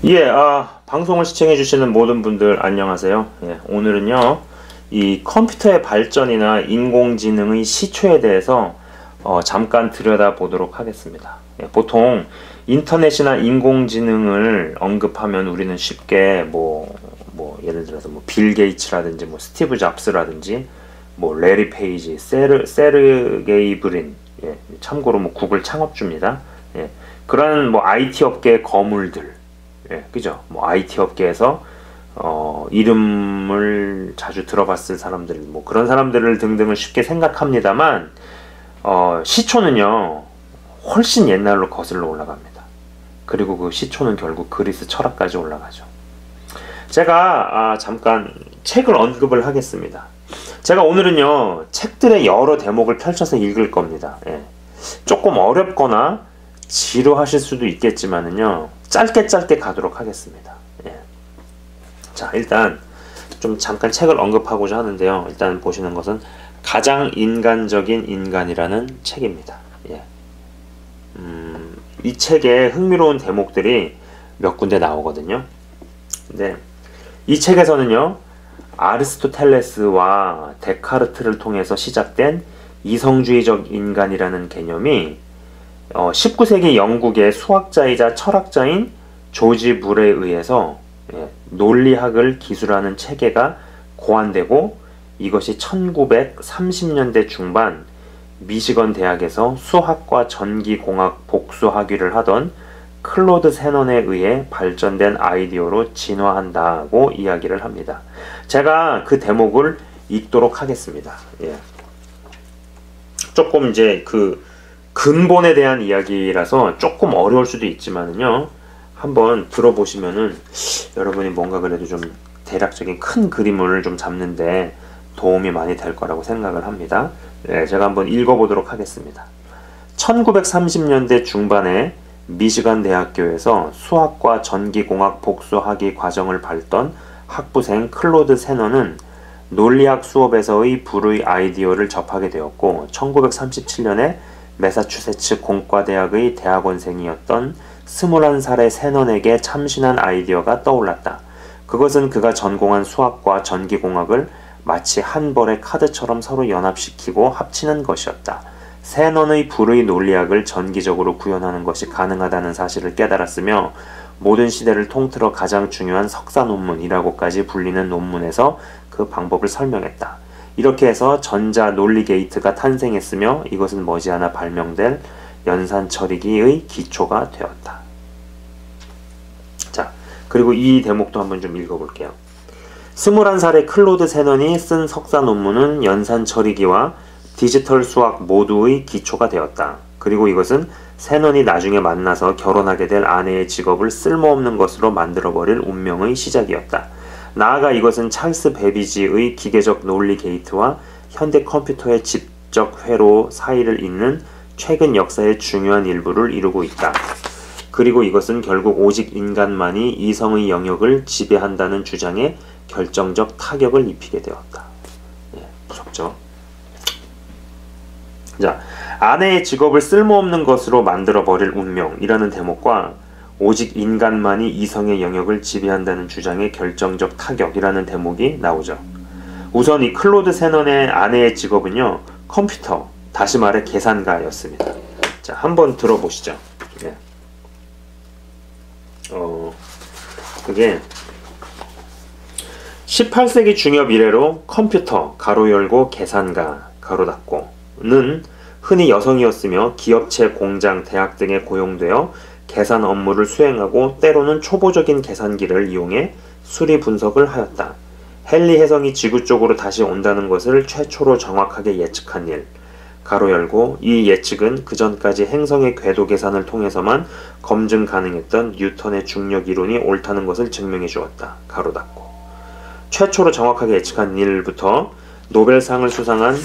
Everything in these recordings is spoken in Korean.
예, 방송을 시청해주시는 모든 분들 안녕하세요. 예, 오늘은요, 이 컴퓨터의 발전이나 인공지능의 시초에 대해서 잠깐 들여다보도록 하겠습니다. 예, 보통 인터넷이나 인공지능을 언급하면 우리는 쉽게 예를 들어서 빌 게이츠라든지 스티브 잡스라든지 레리 페이지, 세르게이 브린, 예, 참고로 구글 창업주입니다. 예, 그런 IT 업계의 거물들, 예, 그죠? IT 업계에서 이름을 자주 들어봤을 사람들, 그런 사람들을 등등을 쉽게 생각합니다만, 시초는요 훨씬 옛날로 거슬러 올라갑니다. 그리고 그 시초는 결국 그리스 철학까지 올라가죠. 제가 잠깐 책을 언급을 하겠습니다. 제가 오늘은요 책들의 여러 대목을 펼쳐서 읽을 겁니다. 예. 조금 어렵거나 지루하실 수도 있겠지만은요 짧게 가도록 하겠습니다. 예. 자, 일단 좀 잠깐 책을 언급하고자 하는데요. 일단 보시는 것은 가장 인간적인 인간이라는 책입니다. 예. 이 책에 흥미로운 대목들이 몇 군데 나오거든요. 근데 이 책에서는요 아리스토텔레스와 데카르트를 통해서 시작된 이성주의적 인간이라는 개념이 19세기 영국의 수학자이자 철학자인 조지 물에 의해서 논리학을 기술하는 체계가 고안되고, 이것이 1930년대 중반 미시건 대학에서 수학과 전기공학 복수학위를 하던 클로드 세넌에 의해 발전된 아이디어로 진화한다고 이야기를 합니다. 제가 그 대목을 읽도록 하겠습니다. 예. 조금 이제 그 근본에 대한 이야기라서 조금 어려울 수도 있지만은요, 한번 들어보시면은 여러분이 뭔가 그래도 좀 대략적인 큰 그림을 좀 잡는데 도움이 많이 될 거라고 생각을 합니다. 네, 제가 한번 읽어보도록 하겠습니다. 1930년대 중반에 미시간 대학교에서 수학과 전기공학 복수학위 과정을 밟던 학부생 클로드 세넌은 논리학 수업에서의 불의 아이디어를 접하게 되었고, 1937년에 매사추세츠 공과대학의 대학원생이었던 21살의 세넌에게 참신한 아이디어가 떠올랐다. 그것은 그가 전공한 수학과 전기공학을 마치 한 벌의 카드처럼 서로 연합시키고 합치는 것이었다. 세넌의 불의 논리학을 전기적으로 구현하는 것이 가능하다는 사실을 깨달았으며, 모든 시대를 통틀어 가장 중요한 석사 논문이라고까지 불리는 논문에서 그 방법을 설명했다. 이렇게 해서 전자 논리 게이트가 탄생했으며, 이것은 머지않아 발명될 연산 처리기의 기초가 되었다. 자, 그리고 이 대목도 한번 좀 읽어볼게요. 21살의 클로드 세넌이 쓴 석사 논문은 연산 처리기와 디지털 수학 모두의 기초가 되었다. 그리고 이것은 세넌이 나중에 만나서 결혼하게 될 아내의 직업을 쓸모없는 것으로 만들어버릴 운명의 시작이었다. 나아가 이것은 찰스 베비지의 기계적 논리 게이트와 현대 컴퓨터의 집적 회로 사이를 잇는 최근 역사의 중요한 일부를 이루고 있다. 그리고 이것은 결국 오직 인간만이 이성의 영역을 지배한다는 주장에 결정적 타격을 입히게 되었다. 예, 무섭죠? 자, 아내의 직업을 쓸모없는 것으로 만들어버릴 운명이라는 대목과 오직 인간만이 이성의 영역을 지배한다는 주장의 결정적 타격이라는 대목이 나오죠. 우선 이 클로드 세넌의 아내의 직업은요, 컴퓨터, 다시 말해 계산가였습니다. 자, 한번 들어보시죠. 예. 그게 18세기 중엽 이래로 컴퓨터, 가로 열고 계산가, 가로 닫고는 흔히 여성이었으며 기업체, 공장, 대학 등에 고용되어 계산 업무를 수행하고 때로는 초보적인 계산기를 이용해 수리 분석을 하였다. 헨리 혜성이 지구 쪽으로 다시 온다는 것을 최초로 정확하게 예측한 일, 가로 열고, 이 예측은 그전까지 행성의 궤도 계산을 통해서만 검증 가능했던 뉴턴의 중력 이론이 옳다는 것을 증명해 주었다. 가로 닫고. 최초로 정확하게 예측한 일부터 노벨상을 수상한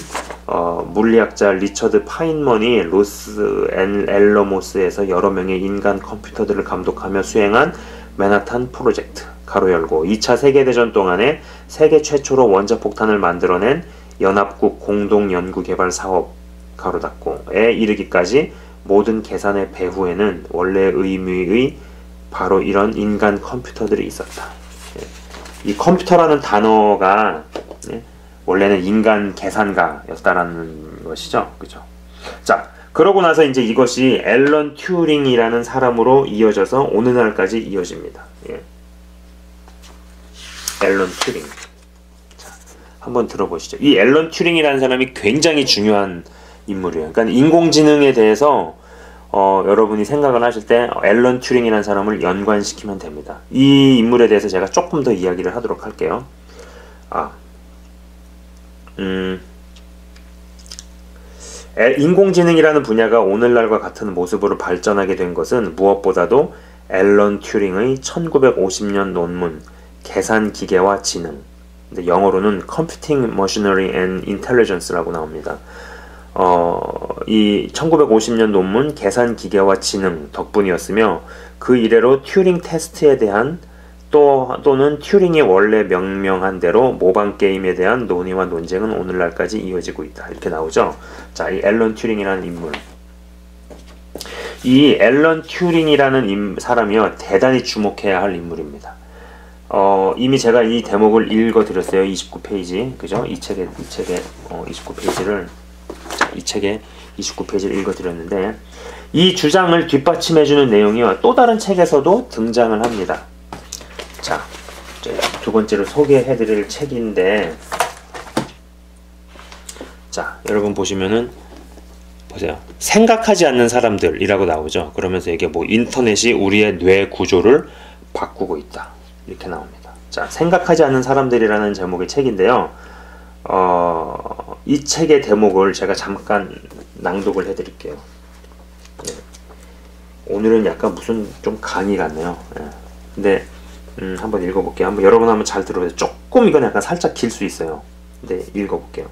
물리학자 리처드 파인먼이 로스 앨러모스에서 여러 명의 인간 컴퓨터들을 감독하며 수행한 맨하탄 프로젝트, 가로 열고, 2차 세계대전 동안에 세계 최초로 원자폭탄을 만들어낸 연합국 공동연구개발 사업, 가로 닫고에 이르기까지 모든 계산의 배후에는 원래 의미의 바로 이런 인간 컴퓨터들이 있었다. 이 컴퓨터라는 단어가 원래는 인간 계산가였다라는 것이죠. 그죠? 자, 그러고 나서 이제 이것이 앨런 튜링이라는 사람으로 이어져서 오늘날까지 이어집니다. 앨런 튜링. 자, 한번 들어보시죠. 이 앨런 튜링이라는 사람이 굉장히 중요한 인물이에요. 그러니까 인공지능에 대해서 여러분이 생각을 하실 때 앨런 튜링이라는 사람을 연관시키면 됩니다. 이 인물에 대해서 제가 조금 더 이야기를 하도록 할게요. 인공지능이라는 분야가 오늘날과 같은 모습으로 발전하게 된 것은 무엇보다도 앨런 튜링의 1950년 논문 계산기계와 지능, 영어로는 Computing Machinery and Intelligence라고 나옵니다. 이 1950년 논문 계산기계와 지능 덕분이었으며 그 이래로 튜링 테스트에 대한 또는 튜링이 원래 명명한 대로 모방 게임에 대한 논의와 논쟁은 오늘날까지 이어지고 있다. 이렇게 나오죠. 자, 이 앨런 튜링이라는 인물. 이 앨런 튜링이라는 사람이요, 대단히 주목해야 할 인물입니다. 이미 제가 이 대목을 읽어드렸어요. 29페이지. 그죠? 이 책의 29페이지를, 이 책의 29페이지를 읽어드렸는데, 이 주장을 뒷받침해주는 내용이요, 또 다른 책에서도 등장을 합니다. 자, 두 번째로 소개해드릴 책인데, 자, 여러분 보시면은, 보세요. 생각하지 않는 사람들이라고 나오죠. 그러면서 이게 뭐 인터넷이 우리의 뇌 구조를 바꾸고 있다. 이렇게 나옵니다. 자, 생각하지 않는 사람들이라는 제목의 책인데요. 이 책의 대목을 제가 잠깐 낭독을 해드릴게요. 네. 오늘은 약간 무슨 좀 강의 같네요. 네. 근데 한번 읽어볼게요. 여러분 한번 잘 들어보세요. 조금 이건 약간 살짝 길 수 있어요. 근데 읽어볼게요.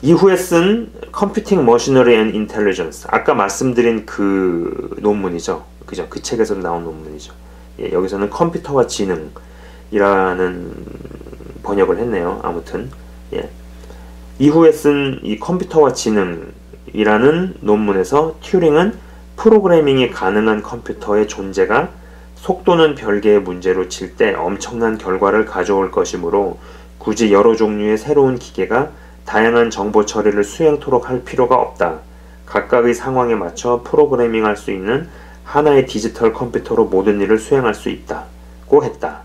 이후에 쓴 Computing Machinery and Intelligence, 아까 말씀드린 그 논문이죠. 그죠? 그 책에서 나온 논문이죠. 예, 여기서는 컴퓨터와 지능이라는 번역을 했네요. 아무튼 예. 이후에 쓴 이 컴퓨터와 지능이라는 논문에서 튜링은 프로그래밍이 가능한 컴퓨터의 존재가 속도는 별개의 문제로 칠 때 엄청난 결과를 가져올 것이므로 굳이 여러 종류의 새로운 기계가 다양한 정보 처리를 수행토록 할 필요가 없다. 각각의 상황에 맞춰 프로그래밍할 수 있는 하나의 디지털 컴퓨터로 모든 일을 수행할 수 있다고 했다.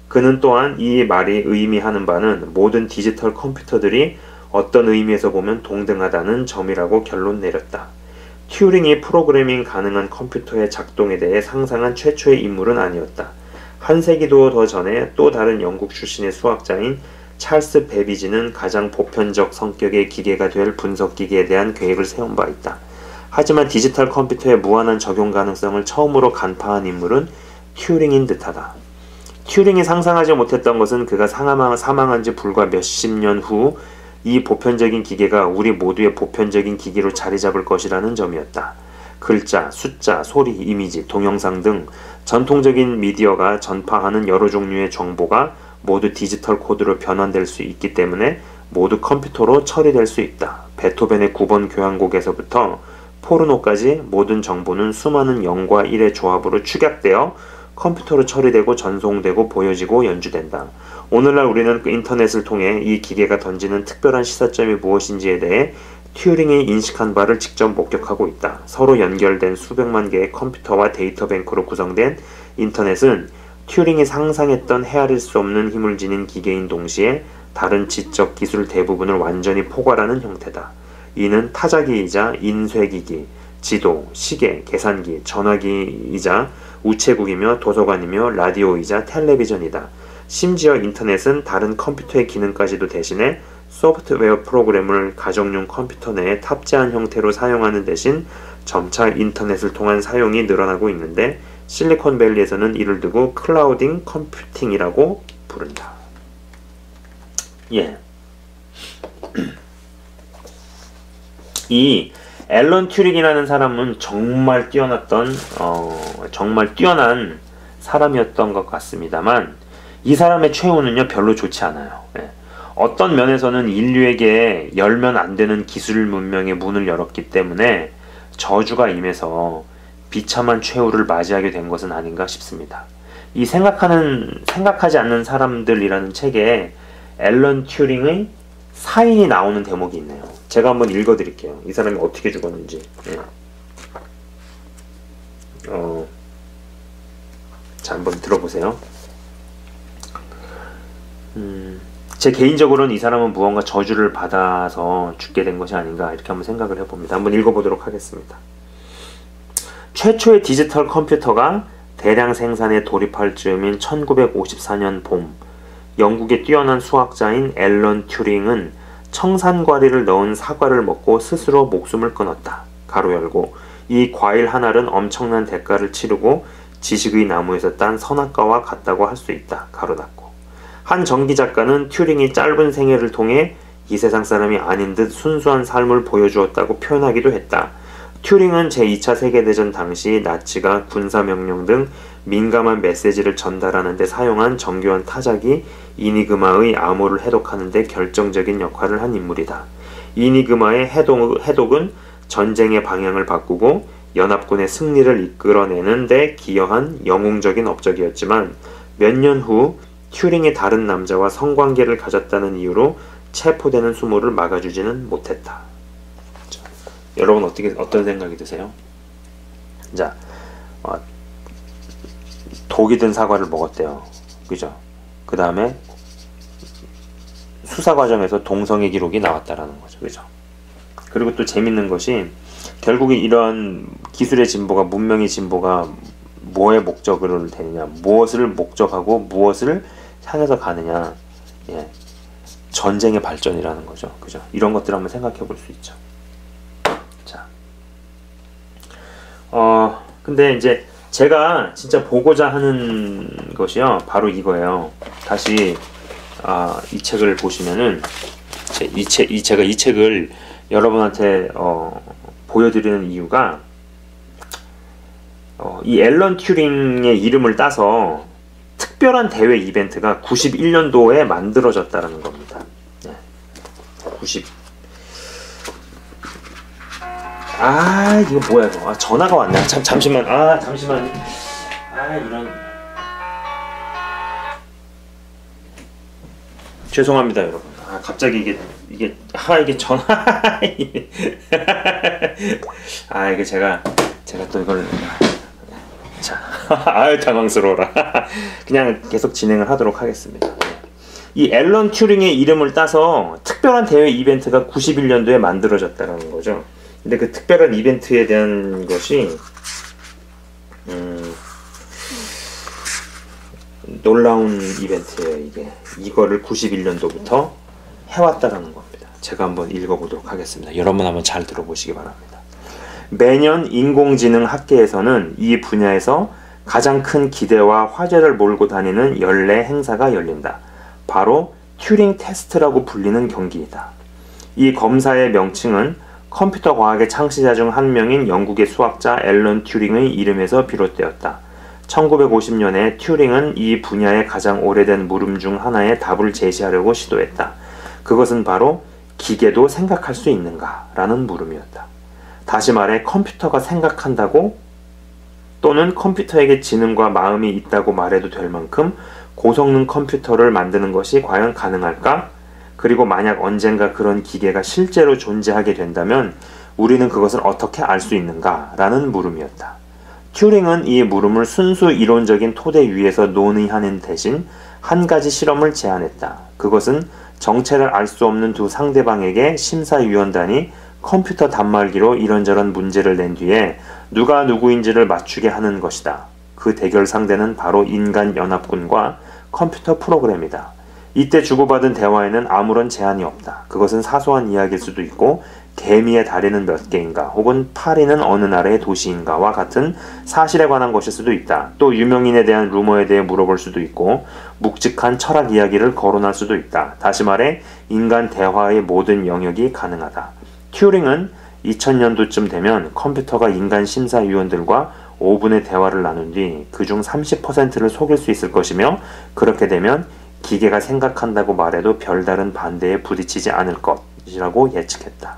그는 또한 이 말이 의미하는 바는 모든 디지털 컴퓨터들이 어떤 의미에서 보면 동등하다는 점이라고 결론 내렸다. 튜링이 프로그래밍 가능한 컴퓨터의 작동에 대해 상상한 최초의 인물은 아니었다. 한 세기도 더 전에 또 다른 영국 출신의 수학자인 찰스 베비지는 가장 보편적 성격의 기계가 될 분석기계에 대한 계획을 세운 바 있다. 하지만 디지털 컴퓨터의 무한한 적용 가능성을 처음으로 간파한 인물은 튜링인 듯하다. 튜링이 상상하지 못했던 것은 그가 사망한 지 불과 몇십 년 후 이 보편적인 기계가 우리 모두의 보편적인 기기로 자리 잡을 것이라는 점이었다. 글자, 숫자, 소리, 이미지, 동영상 등 전통적인 미디어가 전파하는 여러 종류의 정보가 모두 디지털 코드로 변환될 수 있기 때문에 모두 컴퓨터로 처리될 수 있다. 베토벤의 9번 교향곡에서부터 포르노까지 모든 정보는 수많은 0과 1의 조합으로 축약되어 컴퓨터로 처리되고 전송되고 보여지고 연주된다. 오늘날 우리는 그 인터넷을 통해 이 기계가 던지는 특별한 시사점이 무엇인지에 대해 튜링이 인식한 바를 직접 목격하고 있다. 서로 연결된 수백만 개의 컴퓨터와 데이터 뱅크로 구성된 인터넷은 튜링이 상상했던 헤아릴 수 없는 힘을 지닌 기계인 동시에 다른 지적 기술 대부분을 완전히 포괄하는 형태다. 이는 타자기이자 인쇄기기, 지도, 시계, 계산기, 전화기이자 우체국이며 도서관이며 라디오이자 텔레비전이다. 심지어 인터넷은 다른 컴퓨터의 기능까지도 대신해 소프트웨어 프로그램을 가정용 컴퓨터 내에 탑재한 형태로 사용하는 대신 점차 인터넷을 통한 사용이 늘어나고 있는데 실리콘밸리에서는 이를 두고 클라우딩 컴퓨팅이라고 부른다. 예. 이 앨런 튜링이라는 사람은 정말 뛰어난 사람이었던 것 같습니다만 이 사람의 최후는요 별로 좋지 않아요. 예. 어떤 면에서는 인류에게 열면 안 되는 기술 문명의 문을 열었기 때문에 저주가 임해서 비참한 최후를 맞이하게 된 것은 아닌가 싶습니다. 이 생각하지 않는 사람들이라는 책에 앨런 튜링의 사인이 나오는 대목이 있네요. 제가 한번 읽어드릴게요. 이 사람이 어떻게 죽었는지. 자, 한번 들어보세요. 제 개인적으로는 이 사람은 무언가 저주를 받아서 죽게 된 것이 아닌가 이렇게 한번 생각을 해봅니다. 한번 읽어보도록 하겠습니다. 최초의 디지털 컴퓨터가 대량 생산에 돌입할 즈음인 1954년 봄, 영국의 뛰어난 수학자인 앨런 튜링은 청산과리를 넣은 사과를 먹고 스스로 목숨을 끊었다. 가로 열고, 이 과일 한 알은 엄청난 대가를 치르고 지식의 나무에서 딴 선악과와 같다고 할 수 있다. 가로 닫고. 한 전기작가는 튜링이 짧은 생애를 통해 이 세상 사람이 아닌 듯 순수한 삶을 보여주었다고 표현하기도 했다. 튜링은 제2차 세계대전 당시 나치가 군사명령 등 민감한 메시지를 전달하는 데 사용한 정교한 타자기 이니그마의 암호를 해독하는 데 결정적인 역할을 한 인물이다. 이니그마의 해독은 전쟁의 방향을 바꾸고 연합군의 승리를 이끌어내는 데 기여한 영웅적인 업적이었지만 몇 년 후 튜링이 다른 남자와 성관계를 가졌다는 이유로 체포되는 수모를 막아주지는 못했다. 자, 여러분 어떤 생각이 드세요? 자, 독이 든 사과를 먹었대요. 그죠? 그 다음에 수사 과정에서 동성애 기록이 나왔다라는 거죠. 그죠? 그리고 또 재밌는 것이 결국에 이런 기술의 진보가, 문명의 진보가 뭐의 목적으로 되느냐, 무엇을 목적하고 무엇을 향해서 가느냐, 전쟁의 발전이라는 거죠. 그죠? 이런 것들을 한번 생각해 볼 수 있죠. 자, 근데 이제 제가 진짜 보고자 하는 것이요, 바로 이거예요. 다시 이 책을 보시면은 제가 이 책을 여러분한테 보여드리는 이유가 이 앨런 튜링의 이름을 따서 특별한 대회 이벤트가 91년도에 만들어졌다는 겁니다. 네. 이거 뭐야 이거. 전화가 왔네. 잠시만. 이런. 죄송합니다, 여러분. 갑자기 이게 전화. 이게 제가 또 이걸. 자, 당황스러워라. 그냥 계속 진행을 하도록 하겠습니다. 이 앨런 튜링의 이름을 따서 특별한 대회 이벤트가 91년도에 만들어졌다는 거죠. 근데 그 특별한 이벤트에 대한 것이 놀라운 이벤트예요. 이거를 91년도부터 해왔다라는 겁니다. 제가 한번 읽어보도록 하겠습니다. 여러분 한번 잘 들어보시기 바랍니다. 매년 인공지능 학계에서는 이 분야에서 가장 큰 기대와 화제를 몰고 다니는 연례 행사가 열린다. 바로 튜링 테스트라고 불리는 경기이다. 이 검사의 명칭은 컴퓨터 과학의 창시자 중 한 명인 영국의 수학자 앨런 튜링의 이름에서 비롯되었다. 1950년에 튜링은 이 분야의 가장 오래된 물음 중 하나의 답을 제시하려고 시도했다. 그것은 바로 기계도 생각할 수 있는가? 라는 물음이었다. 다시 말해 컴퓨터가 생각한다고 또는 컴퓨터에게 지능과 마음이 있다고 말해도 될 만큼 고성능 컴퓨터를 만드는 것이 과연 가능할까? 그리고 만약 언젠가 그런 기계가 실제로 존재하게 된다면 우리는 그것을 어떻게 알 수 있는가? 라는 물음이었다. 튜링은 이 물음을 순수 이론적인 토대 위에서 논의하는 대신 한 가지 실험을 제안했다. 그것은 정체를 알 수 없는 두 상대방에게 심사위원단이 컴퓨터 단말기로 이런저런 문제를 낸 뒤에 누가 누구인지를 맞추게 하는 것이다. 그 대결 상대는 바로 인간연합군과 컴퓨터 프로그램이다. 이때 주고받은 대화에는 아무런 제한이 없다. 그것은 사소한 이야기일 수도 있고 개미의 다리는 몇 개인가 혹은 파리는 어느 나라의 도시인가와 같은 사실에 관한 것일 수도 있다. 또 유명인에 대한 루머에 대해 물어볼 수도 있고 묵직한 철학 이야기를 거론할 수도 있다. 다시 말해 인간 대화의 모든 영역이 가능하다. 튜링은 2000년도쯤 되면 컴퓨터가 인간 심사위원들과 5분의 대화를 나눈 뒤 그중 30%를 속일 수 있을 것이며 그렇게 되면 기계가 생각한다고 말해도 별다른 반대에 부딪히지 않을 것이라고 예측했다.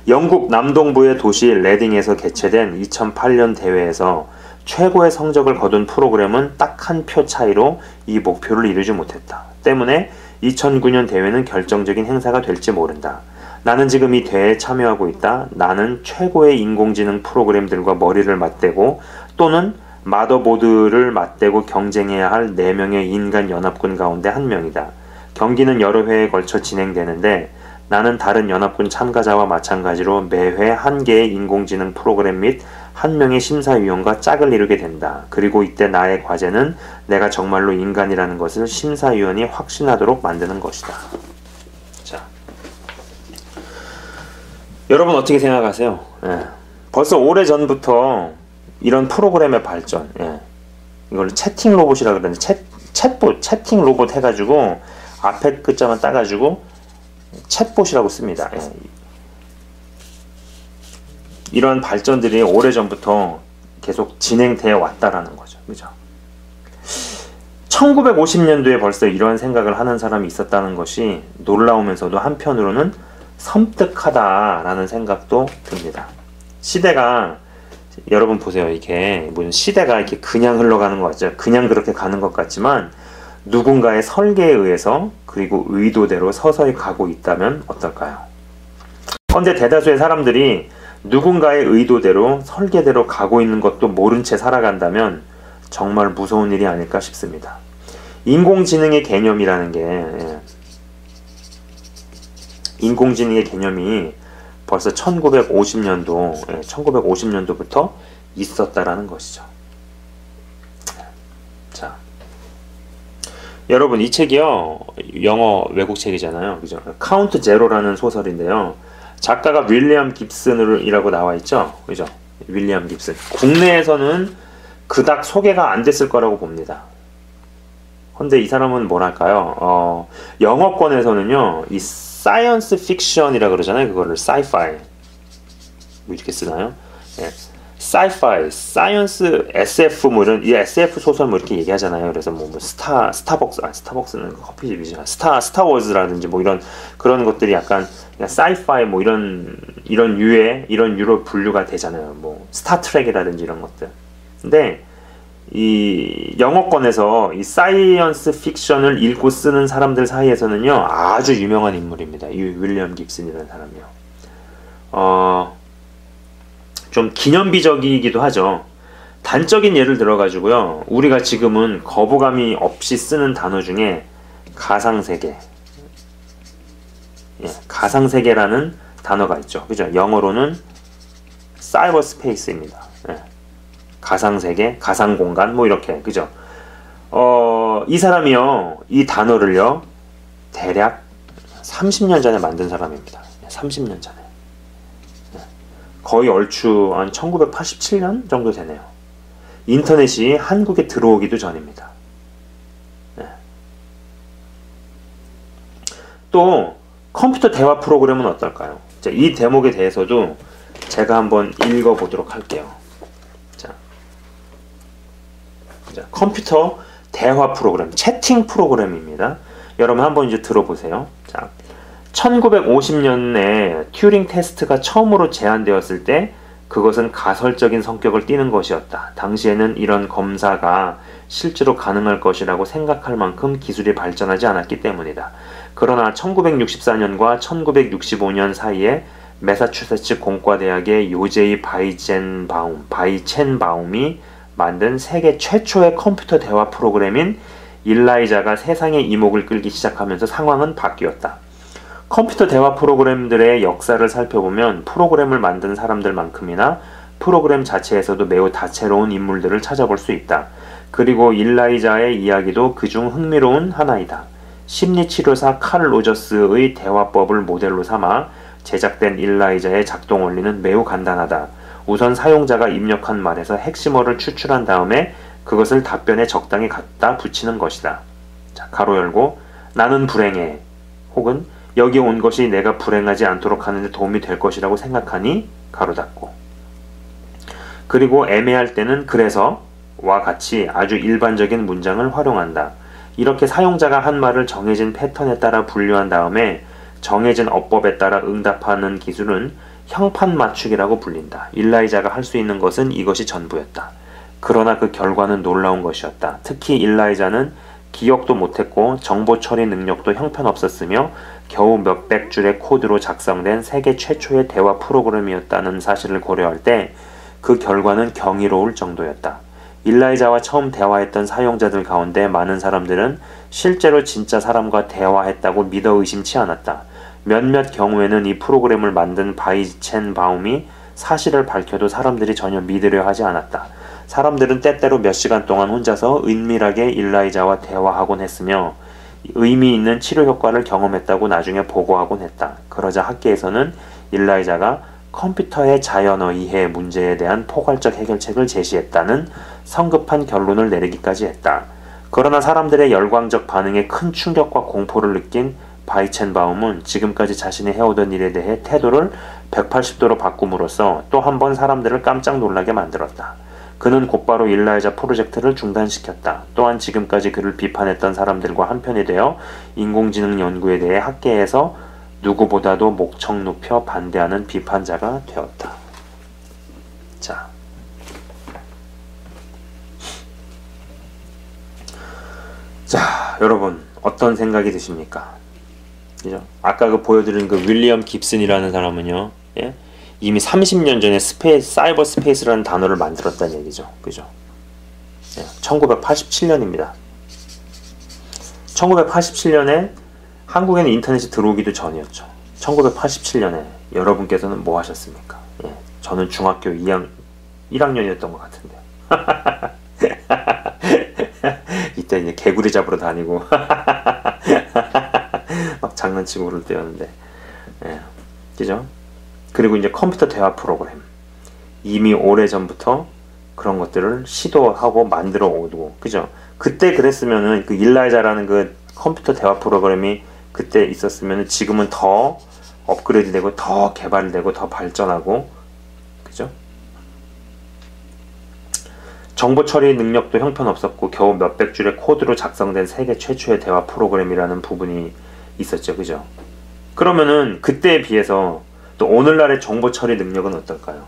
영국 남동부의 도시 레딩에서 개최된 2008년 대회에서 최고의 성적을 거둔 프로그램은 딱 한 표 차이로 이 목표를 이루지 못했다. 때문에 2009년 대회는 결정적인 행사가 될지 모른다. 나는 지금 이 대회에 참여하고 있다. 나는 최고의 인공지능 프로그램들과 머리를 맞대고 또는 마더보드를 맞대고 경쟁해야 할 4명의 인간 연합군 가운데 한 명이다. 경기는 여러 회에 걸쳐 진행되는데 나는 다른 연합군 참가자와 마찬가지로 매회 한 개의 인공지능 프로그램 및 한 명의 심사위원과 짝을 이루게 된다. 그리고 이때 나의 과제는 내가 정말로 인간이라는 것을 심사위원이 확신하도록 만드는 것이다. 자, 여러분 어떻게 생각하세요? 예. 벌써 오래전부터 이런 프로그램의 발전, 예. 이걸 채팅 로봇이라 그러는데 챗봇, 채팅 로봇 해가지고 앞에 글자만 따가지고 챗봇이라고 씁니다. 예. 이런 발전들이 오래전부터 계속 진행되어 왔다라는 거죠. 그죠? 1950년도에 벌써 이런 생각을 하는 사람이 있었다는 것이 놀라우면서도 한편으로는 섬뜩하다라는 생각도 듭니다. 시대가, 여러분 보세요. 이게 무슨 시대가 이렇게 그냥 흘러가는 것 같죠. 그냥 그렇게 가는 것 같지만 누군가의 설계에 의해서 그리고 의도대로 서서히 가고 있다면 어떨까요? 그런데 대다수의 사람들이 누군가의 의도대로 설계대로 가고 있는 것도 모른 채 살아간다면 정말 무서운 일이 아닐까 싶습니다. 인공지능의 개념이라는 게, 인공지능의 개념이 벌써 1950년도부터 있었다라는 것이죠. 자, 여러분 이 책이요, 영어 외국 책이잖아요. 그죠? 카운트 제로라는 소설인데요. 작가가 윌리엄 깁슨이라고 나와 있죠. 그죠? 윌리엄 깁슨. 국내에서는 그닥 소개가 안 됐을 거라고 봅니다. 근데 이 사람은 뭐랄까요? 영어권에서는요, 이 사이언스 픽션이라 그러잖아요. 그거를 사이파이. 뭐 이렇게 쓰나요? 예. 사이파이, 사이언스, SF 뭐 이런, 이 SF 소설 뭐 이렇게 얘기하잖아요. 그래서 뭐 스타벅스는 커피집이잖아. 스타워즈라든지 뭐 이런 그런 것들이 약간 사이파이 뭐 이런 유로 분류가 되잖아요. 뭐 스타트rek이라든지 이런 것들. 근데 이 영어권에서 이 사이언스 픽션을 읽고 쓰는 사람들 사이에서는요, 아주 유명한 인물입니다. 이 윌리엄 깁슨이라는 사람이요. 좀 기념비적이기도 하죠. 단적인 예를 들어가지고요, 우리가 지금은 거부감이 없이 쓰는 단어 중에 가상세계, 가상세계라는 단어가 있죠. 그죠? 영어로는 사이버스페이스입니다. 가상세계, 가상공간, 뭐 이렇게, 그죠? 이 사람이요, 이 단어를요, 대략 30년 전에 만든 사람입니다. 30년 전에. 거의 얼추 한 1987년 정도 되네요. 인터넷이 한국에 들어오기도 전입니다. 또 컴퓨터 대화 프로그램은 어떨까요? 자, 이 대목에 대해서도 제가 한번 읽어보도록 할게요. 자, 컴퓨터 대화 프로그램, 채팅 프로그램입니다. 여러분 한번 이제 들어보세요. 자, 1950년에 튜링 테스트가 처음으로 제안되었을 때 그것은 가설적인 성격을 띠는 것이었다. 당시에는 이런 검사가 실제로 가능할 것이라고 생각할 만큼 기술이 발전하지 않았기 때문이다. 그러나 1964년과 1965년 사이에 매사추세츠 공과대학의 요제이 바이첸바움이 만든 세계 최초의 컴퓨터 대화 프로그램인 일라이자가 세상의 이목을 끌기 시작하면서 상황은 바뀌었다. 컴퓨터 대화 프로그램들의 역사를 살펴보면 프로그램을 만든 사람들만큼이나 프로그램 자체에서도 매우 다채로운 인물들을 찾아볼 수 있다. 그리고 일라이자의 이야기도 그중 흥미로운 하나이다. 심리치료사 칼 로저스의 대화법을 모델로 삼아 제작된 일라이자의 작동 원리는 매우 간단하다. 우선 사용자가 입력한 말에서 핵심어를 추출한 다음에 그것을 답변에 적당히 갖다 붙이는 것이다. 자, 가로 열고 나는 불행해. 혹은 여기 온 것이 내가 불행하지 않도록 하는 데 도움이 될 것이라고 생각하니 가로 닫고. 그리고 애매할 때는 그래서 와 같이 아주 일반적인 문장을 활용한다. 이렇게 사용자가 한 말을 정해진 패턴에 따라 분류한 다음에 정해진 어법에 따라 응답하는 기술은 형판 맞추기라고 불린다. 일라이자가 할 수 있는 것은 이것이 전부였다. 그러나 그 결과는 놀라운 것이었다. 특히 일라이자는 기억도 못했고 정보 처리 능력도 형편없었으며 겨우 몇백 줄의 코드로 작성된 세계 최초의 대화 프로그램이었다는 사실을 고려할 때 그 결과는 경이로울 정도였다. 일라이자와 처음 대화했던 사용자들 가운데 많은 사람들은 실제로 진짜 사람과 대화했다고 믿어 의심치 않았다. 몇몇 경우에는 이 프로그램을 만든 바이첸 바움이 사실을 밝혀도 사람들이 전혀 믿으려 하지 않았다. 사람들은 때때로 몇 시간 동안 혼자서 은밀하게 일라이자와 대화하곤 했으며 의미 있는 치료 효과를 경험했다고 나중에 보고하곤 했다. 그러자 학계에서는 일라이자가 컴퓨터의 자연어 이해 문제에 대한 포괄적 해결책을 제시했다는 성급한 결론을 내리기까지 했다. 그러나 사람들의 열광적 반응에 큰 충격과 공포를 느낀 바이첸바움은 지금까지 자신이 해오던 일에 대해 태도를 180도로 바꿈으로써 또 한 번 사람들을 깜짝 놀라게 만들었다. 그는 곧바로 일라이자 프로젝트를 중단시켰다. 또한 지금까지 그를 비판했던 사람들과 한편이 되어 인공지능 연구에 대해 학계에서 누구보다도 목청 높여 반대하는 비판자가 되었다. 자, 여러분 어떤 생각이 드십니까? 그죠? 아까 그 보여드린 그 윌리엄 깁슨이라는 사람은요, 예? 이미 30년 전에 사이버 스페이스라는 단어를 만들었다는 얘기죠. 그죠? 예, 1987년입니다. 1987년에 한국에는 인터넷이 들어오기도 전이었죠. 1987년에 여러분께서는 뭐 하셨습니까? 예, 저는 중학교 1학년이었던 것 같은데요. 이때 이제 개구리 잡으러 다니고 막 장난치고 그럴 때였는데, 예, 그죠? 그리고 이제 컴퓨터 대화 프로그램, 이미 오래전부터 그런 것들을 시도하고 만들어 오고, 그죠? 그때 그랬으면은 그 일라이자라는 그 컴퓨터 대화 프로그램이 그때 있었으면 지금은 더 업그레이드 되고 더 개발되고 더 발전하고, 그죠? 정보 처리 능력도 형편없었고 겨우 몇백 줄의 코드로 작성된 세계 최초의 대화 프로그램이라는 부분이 있었죠. 그죠? 그러면은 그때에 비해서 또 오늘날의 정보 처리 능력은 어떨까요?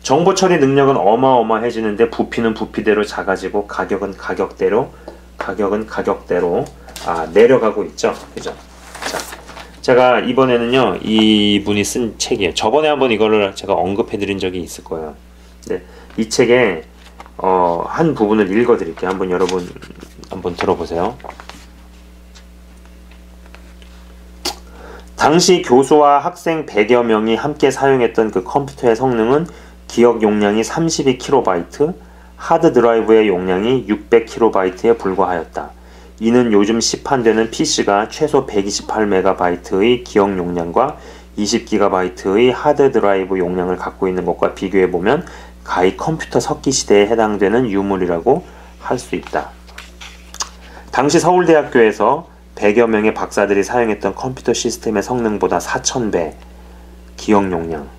정보 처리 능력은 어마어마해지는데 부피는 부피대로 작아지고 가격은 가격대로 내려가고 있죠. 그죠? 자, 제가 이번에는요, 이분이 쓴 책이에요. 저번에 한번 이거를 제가 언급해드린 적이 있을 거예요. 네, 이 책에 한 부분을 읽어드릴게요. 한번 여러분 한번 들어보세요. 당시 교수와 학생 100여 명이 함께 사용했던 그 컴퓨터의 성능은 기억 용량이 32KB, 하드 드라이브의 용량이 600KB에 불과하였다. 이는 요즘 시판되는 PC가 최소 128MB의 기억 용량과 20GB의 하드 드라이브 용량을 갖고 있는 것과 비교해보면 가히 컴퓨터 석기 시대에 해당되는 유물이라고 할 수 있다. 당시 서울대학교에서 100여 명의 박사들이 사용했던 컴퓨터 시스템의 성능보다 4000배 기억 용량,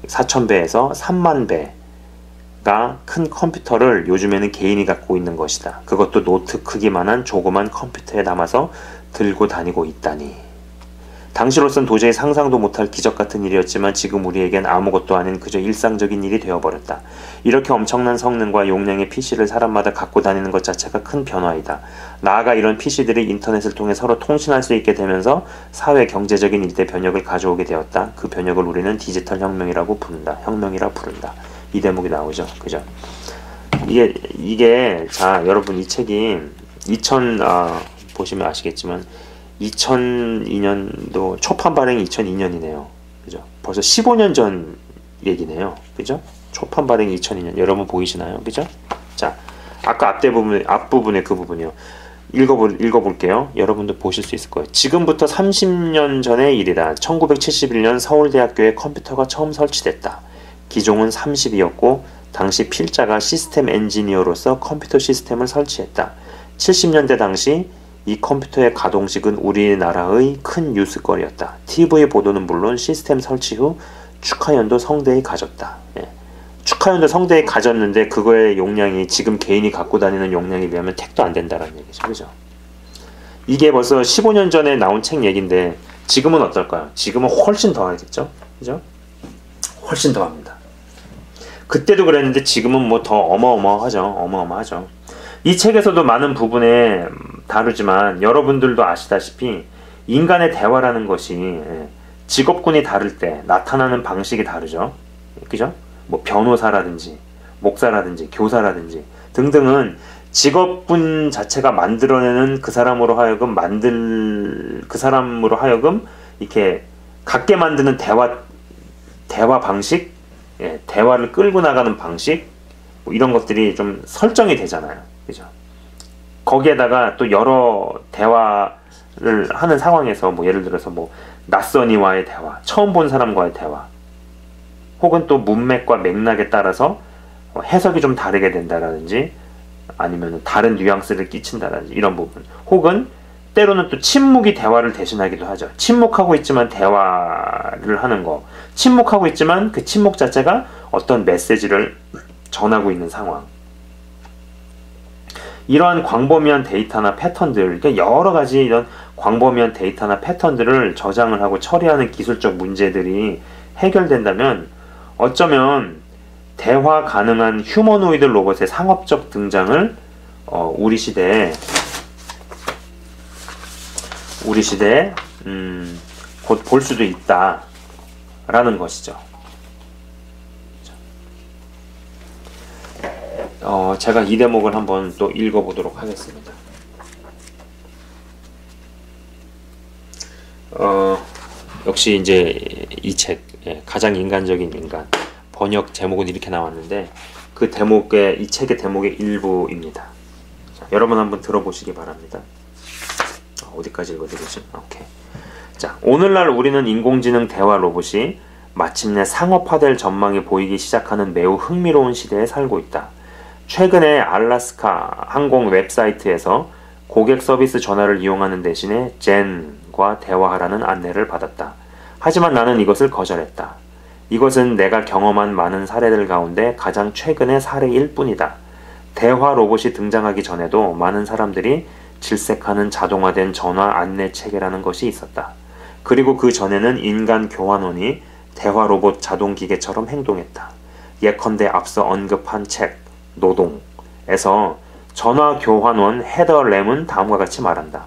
4000배에서 30,000배가 큰 컴퓨터를 요즘에는 개인이 갖고 있는 것이다. 그것도 노트 크기만한 조그만 컴퓨터에 담아서 들고 다니고 있다니. 당시로선 도저히 상상도 못할 기적같은 일이었지만 지금 우리에겐 아무것도 아닌 그저 일상적인 일이 되어버렸다. 이렇게 엄청난 성능과 용량의 PC를 사람마다 갖고 다니는 것 자체가 큰 변화이다. 나아가 이런 PC들이 인터넷을 통해 서로 통신할 수 있게 되면서 사회 경제적인 일대 변혁을 가져오게 되었다. 그 변혁을 우리는 디지털 혁명이라고 부른다. 혁명이라 부른다. 이 대목이 나오죠. 그죠? 이게 자, 여러분 이 책이 보시면 아시겠지만 2002년도 초판 발행이 2002년이네요. 그죠? 벌써 15년 전 얘기네요. 그죠? 초판 발행이 2002년. 여러분 보이시나요? 그죠? 자, 아까 앞부분에 그 부분이요. 읽어볼게요. 여러분도 보실 수 있을 거예요. 지금부터 30년 전의 일이다. 1971년 서울대학교에 컴퓨터가 처음 설치됐다. 기종은 30이었고 당시 필자가 시스템 엔지니어로서 컴퓨터 시스템을 설치했다. 70년대 당시 이 컴퓨터의 가동식은 우리나라의 큰 뉴스거리였다. TV 보도는 물론 시스템 설치 후 축하연도 성대히 가졌다. 예. 축하연도 성대히 가졌는데 그거의 용량이 지금 개인이 갖고 다니는 용량에 비하면 택도 안 된다는 얘기죠. 그죠? 이게 벌써 15년 전에 나온 책 얘긴데 지금은 어떨까요? 지금은 훨씬 더 하겠죠? 그죠? 훨씬 더 합니다. 그때도 그랬는데 지금은 뭐 더 어마어마하죠. 이 책에서도 많은 부분에 다루지만 여러분들도 아시다시피 인간의 대화라는 것이 직업군이 다를 때 나타나는 방식이 다르죠. 그죠? 뭐 변호사라든지 목사라든지 교사라든지 등등은 직업군 자체가 만들어내는 그 사람으로 하여금 이렇게 갖게 만드는 대화 방식, 대화를 끌고 나가는 방식, 뭐 이런 것들이 좀 설정이 되잖아요. 그죠? 거기에다가 또 여러 대화를 하는 상황에서 뭐 예를 들어서 뭐 낯선이와의 대화, 처음 본 사람과의 대화, 혹은 또 문맥과 맥락에 따라서 해석이 좀 다르게 된다라든지 아니면 다른 뉘앙스를 끼친다라든지 이런 부분, 혹은 때로는 또 침묵이 대화를 대신하기도 하죠. 침묵하고 있지만 대화를 하는 거, 침묵하고 있지만 그 침묵 자체가 어떤 메시지를 전하고 있는 상황. 이러한 광범위한 데이터나 패턴들, 그러니까 여러 가지 이런 광범위한 데이터나 패턴들을 저장을 하고 처리하는 기술적 문제들이 해결된다면 어쩌면 대화 가능한 휴머노이드 로봇의 상업적 등장을 우리 시대에 곧 볼 수도 있다라는 것이죠. 제가 이 대목을 한번 또 읽어보도록 하겠습니다. 역시 이제 이 책, 가장 인간적인 인간, 번역 제목은 이렇게 나왔는데 그 대목의, 이 책의 대목의 일부입니다. 자, 여러분 한번 들어보시기 바랍니다. 어디까지 읽어드리지? 오케이. 자, 오늘날 우리는 인공지능 대화 로봇이 마침내 상업화될 전망이 보이기 시작하는 매우 흥미로운 시대에 살고 있다. 최근에 알래스카 항공 웹사이트에서 고객 서비스 전화를 이용하는 대신에 젠과 대화하라는 안내를 받았다. 하지만 나는 이것을 거절했다. 이것은 내가 경험한 많은 사례들 가운데 가장 최근의 사례일 뿐이다. 대화 로봇이 등장하기 전에도 많은 사람들이 질색하는 자동화된 전화 안내 체계라는 것이 있었다. 그리고 그 전에는 인간 교환원이 대화 로봇 자동 기계처럼 행동했다. 예컨대 앞서 언급한 책 노동에서 전화 교환원 헤더 램은 다음과 같이 말한다.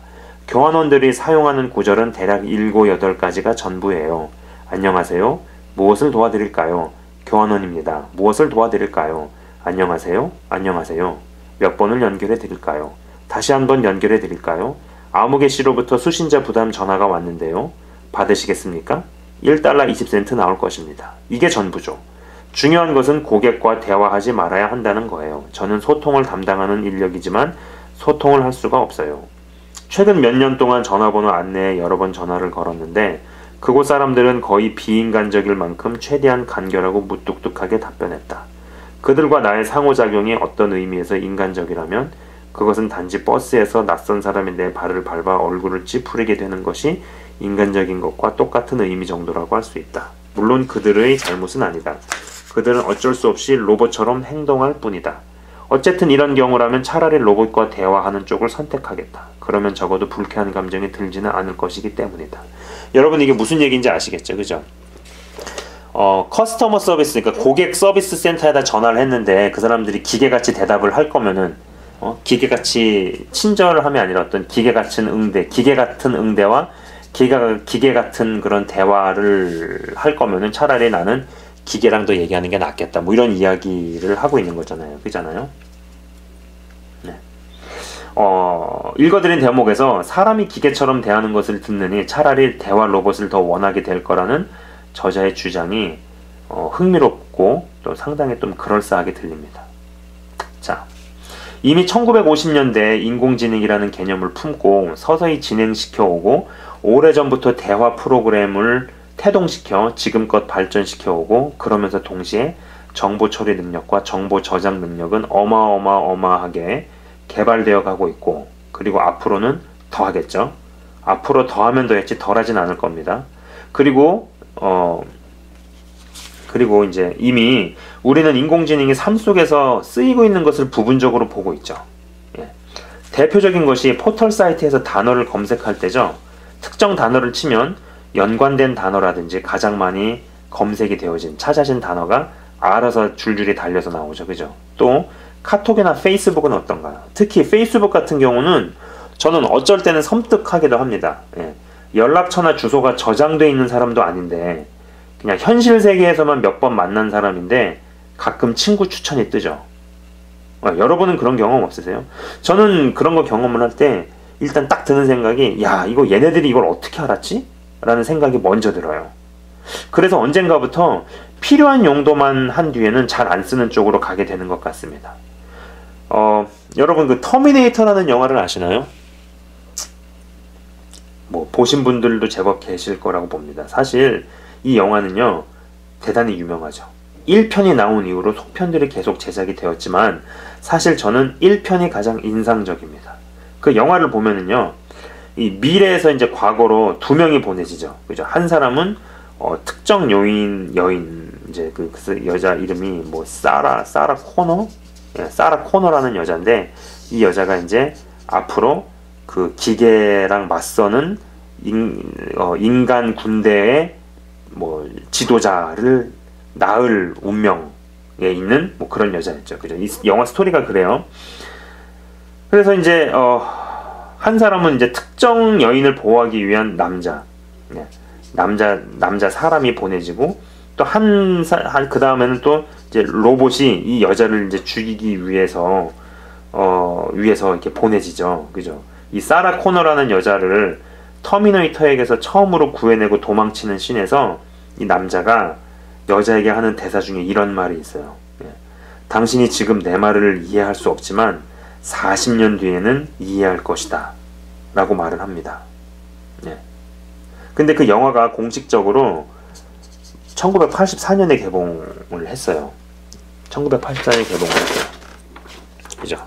교환원들이 사용하는 구절은 대략 7, 8가지가 전부예요. 안녕하세요. 무엇을 도와드릴까요? 교환원입니다. 무엇을 도와드릴까요? 안녕하세요. 안녕하세요. 몇 번을 연결해 드릴까요? 다시 한번 연결해 드릴까요? 아무개 씨로부터 수신자 부담 전화가 왔는데요. 받으시겠습니까? 1달러 20센트 나올 것입니다. 이게 전부죠. 중요한 것은 고객과 대화하지 말아야 한다는 거예요. 저는 소통을 담당하는 인력이지만 소통을 할 수가 없어요. 최근 몇 년 동안 전화번호 안내에 여러 번 전화를 걸었는데 그곳 사람들은 거의 비인간적일 만큼 최대한 간결하고 무뚝뚝하게 답변했다. 그들과 나의 상호작용이 어떤 의미에서 인간적이라면 그것은 단지 버스에서 낯선 사람이 내 발을 밟아 얼굴을 찌푸리게 되는 것이 인간적인 것과 똑같은 의미 정도라고 할 수 있다. 물론 그들의 잘못은 아니다. 그들은 어쩔 수 없이 로봇처럼 행동할 뿐이다. 어쨌든 이런 경우라면 차라리 로봇과 대화하는 쪽을 선택하겠다. 그러면 적어도 불쾌한 감정이 들지는 않을 것이기 때문이다. 여러분 이게 무슨 얘기인지 아시겠죠? 그죠? 커스터머 서비스, 그러니까 고객 서비스 센터에다 전화를 했는데 그 사람들이 기계같이 대답을 할 거면은 기계같이 친절함이 아니라 어떤 기계 같은 응대와 기계 같은 그런 대화를 할 거면은 차라리 나는 기계랑 더 얘기하는 게 낫겠다. 뭐 이런 이야기를 하고 있는 거잖아요. 그잖아요. 네. 읽어드린 대목에서 사람이 기계처럼 대하는 것을 듣느니 차라리 대화 로봇을 더 원하게 될 거라는 저자의 주장이 흥미롭고 또 상당히 좀 그럴싸하게 들립니다. 자, 이미 1950년대에 인공지능이라는 개념을 품고 서서히 진행시켜 오고 오래전부터 대화 프로그램을 태동시켜 지금껏 발전시켜 오고 그러면서 동시에 정보 처리 능력과 정보 저장 능력은 어마어마하게 개발되어 가고 있고 그리고 앞으로는 더 하겠죠. 앞으로 더하면 더했지 덜하진 않을 겁니다. 그리고 이제 이미 우리는 인공지능이 삶 속에서 쓰이고 있는 것을 부분적으로 보고 있죠. 예. 대표적인 것이 포털 사이트에서 단어를 검색할 때죠. 특정 단어를 치면 연관된 단어라든지 가장 많이 검색이 되어진 찾아진 단어가 알아서 줄줄이 달려서 나오죠. 그죠? 또 카톡이나 페이스북은 어떤가요? 특히 페이스북 같은 경우는 저는 어쩔 때는 섬뜩하기도 합니다. 예. 연락처나 주소가 저장되어 있는 사람도 아닌데 그냥 현실 세계에서만 몇 번 만난 사람인데 가끔 친구 추천이 뜨죠. 여러분은 그런 경험 없으세요? 저는 그런 거 경험을 할 때 일단 딱 드는 생각이, 야, 이거 얘네들이 이걸 어떻게 알았지? 라는 생각이 먼저 들어요. 그래서 언젠가부터 필요한 용도만 한 뒤에는 잘 안 쓰는 쪽으로 가게 되는 것 같습니다. 여러분 그 터미네이터라는 영화를 아시나요? 뭐 보신 분들도 제법 계실 거라고 봅니다. 사실 이 영화는요 대단히 유명하죠. 1편이 나온 이후로 속편들이 계속 제작이 되었지만 사실 저는 1편이 가장 인상적입니다. 그 영화를 보면은요 이 미래에서 이제 과거로 두 명이 보내지죠. 그죠? 한 사람은 특정 여인 이제 그 여자 이름이 뭐 사라 코너? 예, 사라 코너라는 여자인데 이 여자가 이제 앞으로 그 기계랑 맞서는 인간 군대의 뭐 지도자를 낳을 운명에 있는 뭐 그런 여자였죠. 그죠? 이 영화 스토리가 그래요. 그래서 이제 한 사람은 이제 특정 여인을 보호하기 위한 남자 사람이 보내지고 또 그 다음에는 또 이제 로봇이 이 여자를 이제 죽이기 위해서 이렇게 보내지죠. 그죠? 이 사라 코너라는 여자를 터미네이터에게서 처음으로 구해내고 도망치는 씬에서 이 남자가 여자에게 하는 대사 중에 이런 말이 있어요. 당신이 지금 내 말을 이해할 수 없지만 40년 뒤에는 이해할 것이다 라고 말을 합니다. 근데 그 영화가 공식적으로 1984년에 개봉을 했어요. 1984년에 개봉을 했어요. 그죠?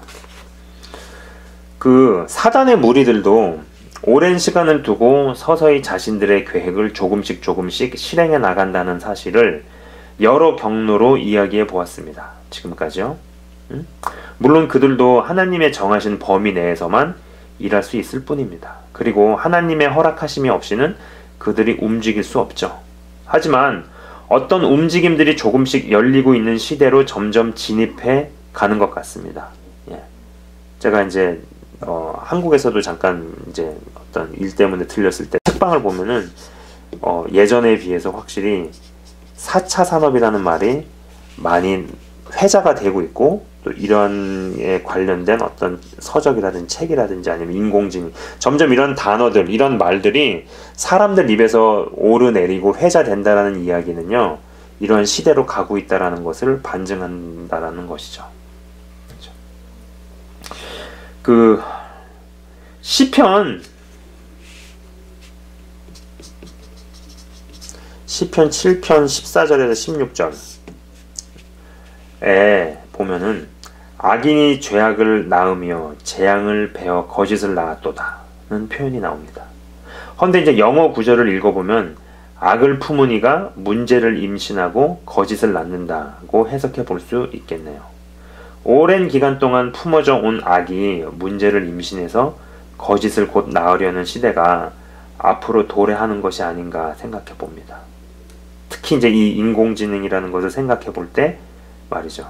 그 사단의 무리들도 오랜 시간을 두고 서서히 자신들의 계획을 조금씩 실행해 나간다는 사실을 여러 경로로 이야기해 보았습니다. 지금까지요. 물론 그들도 하나님의 정하신 범위 내에서만 일할 수 있을 뿐입니다. 그리고 하나님의 허락하심이 없이는 그들이 움직일 수 없죠. 하지만 어떤 움직임들이 조금씩 열리고 있는 시대로 점점 진입해 가는 것 같습니다. 제가 이제 한국에서도 잠깐 이제 어떤 일 때문에 들렸을 때 책방을 보면은 예전에 비해서 확실히 4차 산업이라는 말이 많이 회자가 되고 있고 또 이런에 관련된 어떤 서적이라든지 책이라든지 아니면 인공지능 점점 이런 단어들 이런 말들이 사람들 입에서 오르내리고 회자된다라는 이야기는요 이런 시대로 가고 있다라는 것을 반증한다라는 것이죠. 그렇죠? 그 시편 7편 14절에서 16절에 보면은 악인이 죄악을 낳으며 재앙을 베어 거짓을 낳았도다는 표현이 나옵니다. 헌데 이제 영어 구절을 읽어보면 악을 품은 이가 문제를 임신하고 거짓을 낳는다고 해석해 볼 수 있겠네요. 오랜 기간 동안 품어져 온 악이 문제를 임신해서 거짓을 곧 낳으려는 시대가 앞으로 도래하는 것이 아닌가 생각해 봅니다. 특히 이제 이 인공지능이라는 것을 생각해 볼 때 말이죠.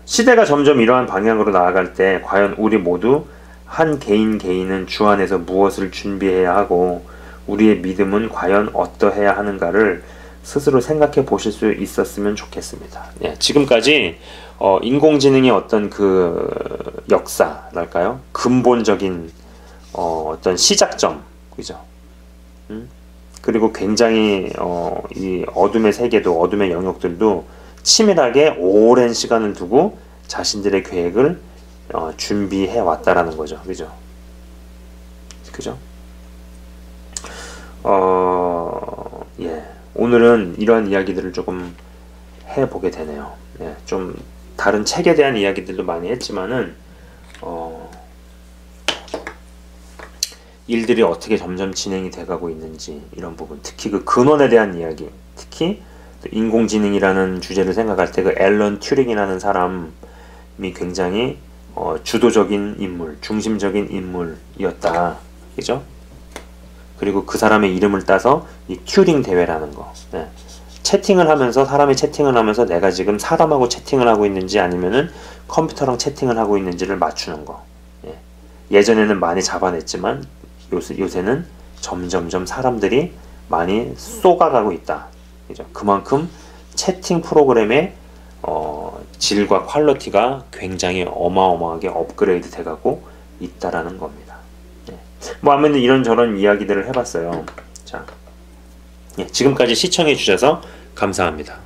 시대가 점점 이러한 방향으로 나아갈 때 과연 우리 모두 한 개인은 주 안에서 무엇을 준비해야 하고 우리의 믿음은 과연 어떠해야 하는가를 스스로 생각해 보실 수 있었으면 좋겠습니다. 지금까지 인공지능의 어떤 그 역사랄까요? 근본적인 어떤 시작점, 그죠? 그리고 굉장히 이 어둠의 세계도 어둠의 영역들도 치밀하게 오랜 시간을 두고 자신들의 계획을 준비해 왔다라는 거죠. 그죠? 그죠? 오늘은 이러한 이야기들을 조금 해보게 되네요. 좀 다른 책에 대한 이야기들도 많이 했지만은 일들이 어떻게 점점 진행이 돼가고 있는지 이런 부분, 특히 그 근원에 대한 이야기, 특히 인공지능이라는 주제를 생각할 때 그 앨런 튜링이라는 사람이 굉장히 주도적인 인물, 중심적인 인물이었다. 그죠? 그리고 그 사람의 이름을 따서 이 튜링 대회라는 거. 예. 채팅을 하면서 사람이 채팅을 하면서 내가 지금 사람하고 채팅을 하고 있는지 아니면은 컴퓨터랑 채팅을 하고 있는지를 맞추는 거. 예. 예전에는 많이 잡아냈지만 요새는 점점점 사람들이 많이 쏘가가고 있다. 그죠? 그만큼 채팅 프로그램의 질과 퀄리티가 굉장히 어마어마하게 업그레이드 돼가고 있다라는 겁니다. 예. 뭐 아무튼 이런저런 이야기들을 해봤어요. 자, 예, 지금까지 시청해 주셔서 감사합니다.